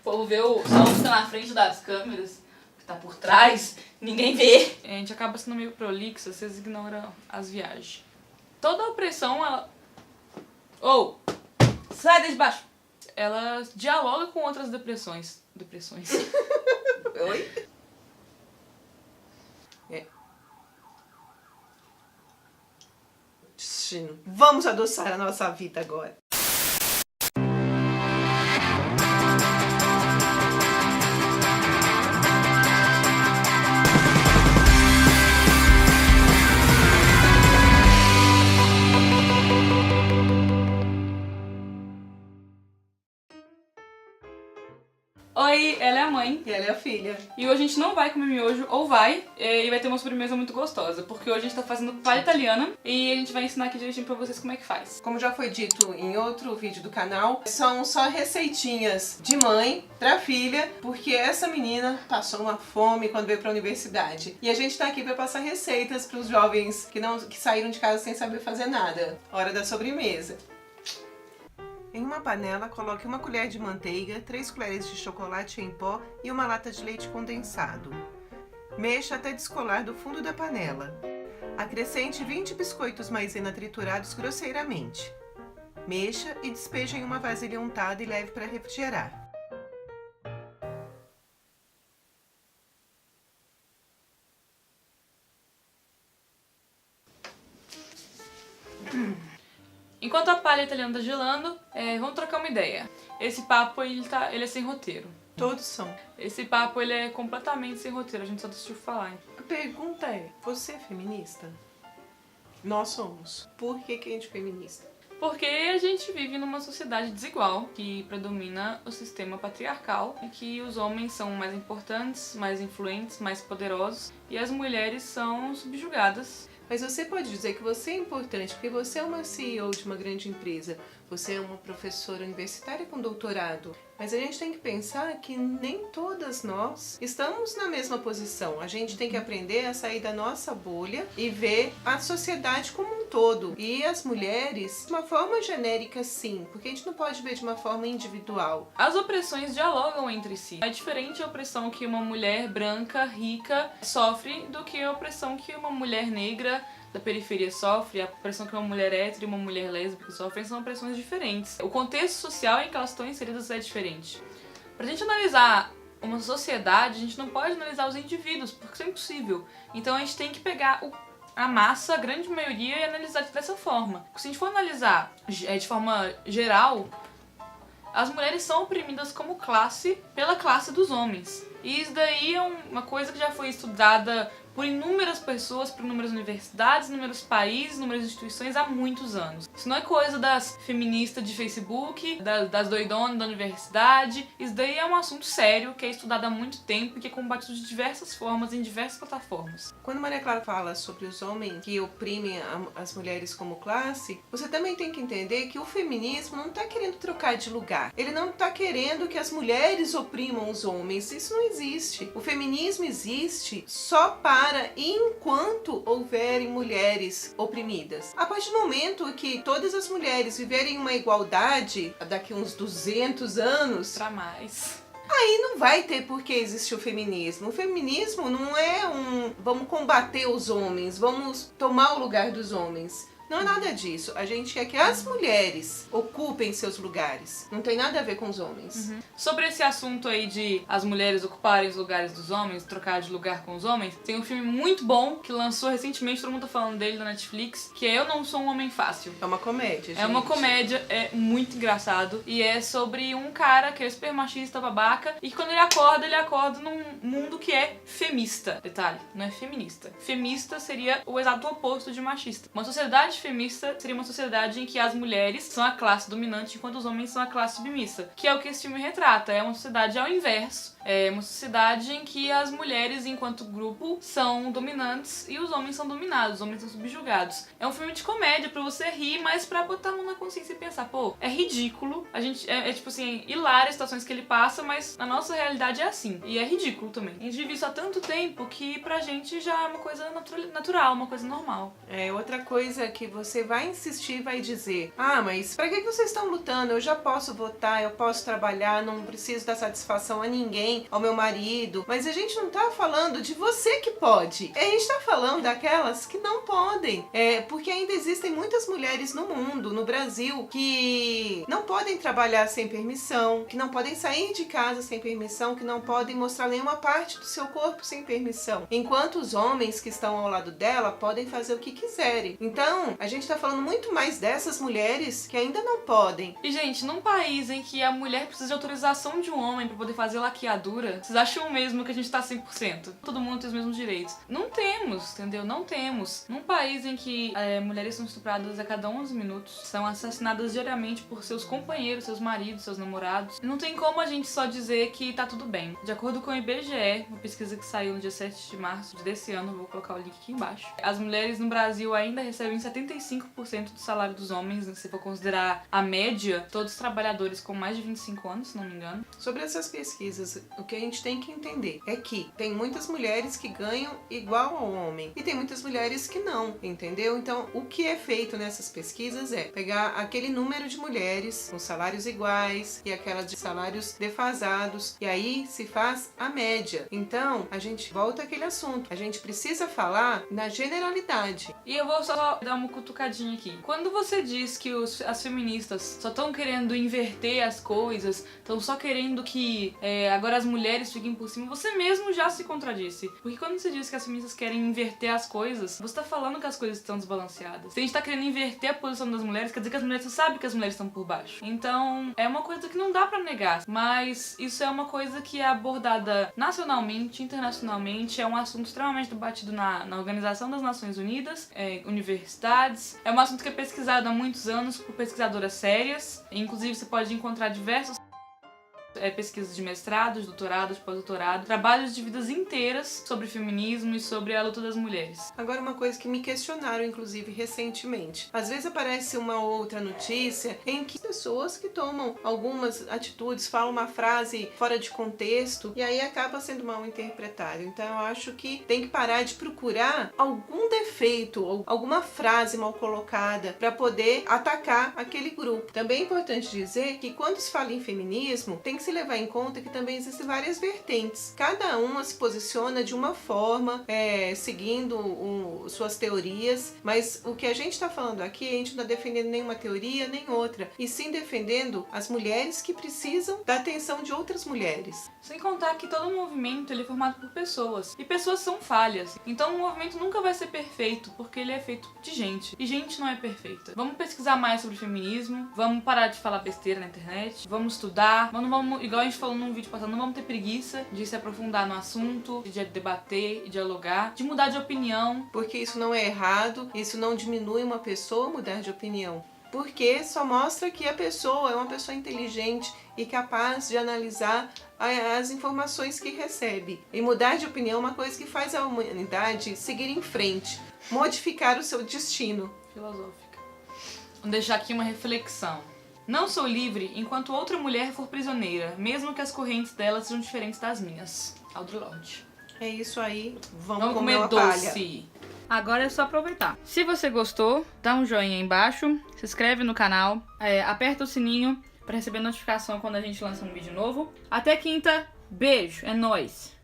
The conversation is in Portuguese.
O povo vê só o que tá na frente das câmeras, o que tá por trás, ninguém vê. A gente acaba sendo meio prolixa, vocês ignoram as viagens. Toda opressão, ela... Sai daí de baixo! Ela dialoga com outras depressões. Oi? Destino. Vamos adoçar a nossa vida agora. Oi, ela é a mãe. E ela é a filha. E hoje a gente não vai comer miojo, ou vai, e vai ter uma sobremesa muito gostosa, porque hoje a gente tá fazendo palha italiana e a gente vai ensinar aqui direitinho pra vocês como é que faz. Como já foi dito em outro vídeo do canal, são só receitinhas de mãe pra filha, porque essa menina passou uma fome quando veio pra universidade. E a gente tá aqui pra passar receitas pros jovens que saíram de casa sem saber fazer nada. Hora da sobremesa. Em uma panela, coloque 1 colher de manteiga, 3 colheres de chocolate em pó e 1 lata de leite condensado. Mexa até descolar do fundo da panela. Acrescente 20 biscoitos maisena triturados grosseiramente. Mexa e despeje em uma vasilha untada e leve para refrigerar. Enquanto a palha italiana tá gelando, vamos trocar uma ideia. Esse papo, ele é sem roteiro. Todos são. Esse papo, ele é completamente sem roteiro, a gente só decidiu falar. A pergunta é, você é feminista? Nós somos. Por que a gente é feminista? Porque a gente vive numa sociedade desigual, que predomina o sistema patriarcal, em que os homens são mais importantes, mais influentes, mais poderosos, e as mulheres são subjugadas. Mas você pode dizer que você é importante porque você é uma CEO de uma grande empresa, você é uma professora universitária com doutorado. Mas a gente tem que pensar que nem todas nós estamos na mesma posição. A gente tem que aprender a sair da nossa bolha e ver a sociedade como um todo. E as mulheres, de uma forma genérica, sim, porque a gente não pode ver de uma forma individual. As opressões dialogam entre si. É diferente a opressão que uma mulher branca, rica, sofre do que a opressão que uma mulher negra da periferia sofre, a opressão que uma mulher hétero e uma mulher lésbica sofrem são opressões diferentes. O contexto social em que elas estão inseridas é diferente. Pra gente analisar uma sociedade, a gente não pode analisar os indivíduos, porque isso é impossível. Então a gente tem que pegar a massa, a grande maioria, e analisar dessa forma. Se a gente for analisar de forma geral, as mulheres são oprimidas como classe pela classe dos homens. E isso daí é uma coisa que já foi estudada por inúmeras pessoas, por inúmeras universidades, inúmeros países, inúmeras instituições há muitos anos. Isso não é coisa das feministas de Facebook, das doidonas da universidade. Isso daí é um assunto sério, que é estudado há muito tempo e que é combatido de diversas formas, em diversas plataformas. Quando Maria Clara fala sobre os homens que oprimem as mulheres como classe, você também tem que entender que o feminismo não está querendo trocar de lugar. Ele não está querendo que as mulheres oprimam os homens. Isso não existe. O feminismo existe só para enquanto houverem mulheres oprimidas. A partir do momento que todas as mulheres viverem uma igualdade, daqui uns 200 anos... Pra mais... Aí não vai ter por que existir o feminismo. O feminismo não é vamos combater os homens, vamos tomar o lugar dos homens. Não é nada disso. A gente quer que as mulheres ocupem seus lugares. Não tem nada a ver com os homens. Sobre esse assunto aí de as mulheres ocuparem os lugares dos homens, trocar de lugar com os homens, tem um filme muito bom que lançou recentemente, todo mundo tá falando dele na Netflix, que é Eu Não Sou um Homem Fácil. É uma comédia, gente. É uma comédia, é muito engraçado. E é sobre um cara que é super machista, babaca, e que quando ele acorda num mundo que é femista. Detalhe, não é feminista. Femista seria o exato oposto de machista. Uma sociedade femista seria uma sociedade em que as mulheres são a classe dominante enquanto os homens são a classe submissa, que é o que esse filme retrata. É uma sociedade ao inverso. É uma sociedade em que as mulheres, enquanto grupo, são dominantes e os homens são dominados, os homens são subjugados. É um filme de comédia pra você rir, mas pra botar a mão na consciência e pensar, pô, é ridículo. A gente, tipo assim, hilário as situações que ele passa, mas a nossa realidade é assim. E é ridículo também. A gente vive isso há tanto tempo que pra gente já é uma coisa natural, uma coisa normal. Outra coisa que você vai insistir, vai dizer: ah, mas pra que vocês estão lutando? Eu já posso votar, eu posso trabalhar, não preciso dar satisfação a ninguém, ao meu marido. Mas a gente não tá falando de você que pode. A gente tá falando daquelas que não podem. Porque ainda existem muitas mulheres no mundo, no Brasil, que não podem trabalhar sem permissão, que não podem sair de casa sem permissão, que não podem mostrar nenhuma parte do seu corpo sem permissão. Enquanto os homens que estão ao lado dela podem fazer o que quiserem. Então, a gente tá falando muito mais dessas mulheres que ainda não podem. E, gente, num país em que a mulher precisa de autorização de um homem pra poder fazer laqueadura, vocês acham mesmo que a gente tá 100%? Todo mundo tem os mesmos direitos. Não temos, entendeu? Não temos. Num país em que mulheres são estupradas a cada 11 minutos, são assassinadas diariamente por seus companheiros, seus maridos, seus namorados, não tem como a gente só dizer que tá tudo bem. De acordo com o IBGE, uma pesquisa que saiu no dia 7 de março desse ano, vou colocar o link aqui embaixo, as mulheres no Brasil ainda recebem 75% do salário dos homens, se for considerar a média, todos os trabalhadores com mais de 25 anos, se não me engano. Sobre essas pesquisas, o que a gente tem que entender é que tem muitas mulheres que ganham igual ao homem e tem muitas mulheres que não, entendeu? Então, o que é feito nessas pesquisas é pegar aquele número de mulheres com salários iguais e aquela de salários defasados, e aí se faz a média. Então, a gente volta àquele assunto. A gente precisa falar na generalidade. E eu vou só dar uma cutucadinha aqui. Quando você diz que as feministas só estão querendo inverter as coisas, estão só querendo que agora as mulheres fiquem por cima, você mesmo já se contradisse. Porque quando você diz que as feministas querem inverter as coisas, você tá falando que as coisas estão desbalanceadas. Se a gente tá querendo inverter a posição das mulheres, quer dizer que as mulheres sabem que as mulheres estão por baixo. Então, é uma coisa que não dá pra negar. Mas isso é uma coisa que é abordada nacionalmente, internacionalmente, é um assunto extremamente debatido na Organização das Nações Unidas, universidades. É um assunto que é pesquisado há muitos anos por pesquisadoras sérias. Inclusive, você pode encontrar diversos pesquisas de mestrado, de doutorado, de pós-doutorado, trabalhos de vidas inteiras sobre feminismo e sobre a luta das mulheres. Agora, uma coisa que me questionaram, inclusive, recentemente. Às vezes aparece uma outra notícia em que pessoas que tomam algumas atitudes, falam uma frase fora de contexto e aí acaba sendo mal interpretado. Então, eu acho que tem que parar de procurar algum defeito ou alguma frase mal colocada para poder atacar aquele grupo. Também é importante dizer que quando se fala em feminismo, tem que se levar em conta que também existem várias vertentes. Cada uma se posiciona de uma forma, seguindo suas teorias, mas o que a gente está falando aqui, a gente não está defendendo nenhuma teoria nem outra, e sim defendendo as mulheres que precisam da atenção de outras mulheres. Sem contar que todo movimento ele é formado por pessoas, e pessoas são falhas. Então o movimento nunca vai ser perfeito, porque ele é feito de gente, e gente não é perfeita. Vamos pesquisar mais sobre feminismo, vamos parar de falar besteira na internet, vamos estudar, vamos, igual a gente falou num vídeo passado, não vamos ter preguiça de se aprofundar no assunto, de debater e dialogar, de mudar de opinião. Porque isso não é errado, isso não diminui uma pessoa mudar de opinião. Porque só mostra que a pessoa é uma pessoa inteligente e capaz de analisar as informações que recebe. E mudar de opinião é uma coisa que faz a humanidade seguir em frente, modificar o seu destino. Filosófica. Vou deixar aqui uma reflexão. Não sou livre enquanto outra mulher for prisioneira, mesmo que as correntes dela sejam diferentes das minhas. Audre Lorde. É isso aí, vamos comer doce. Agora é só aproveitar. Se você gostou, dá um joinha aí embaixo, se inscreve no canal, aperta o sininho para receber notificação quando a gente lança um vídeo novo. Até quinta, beijo, é nóis!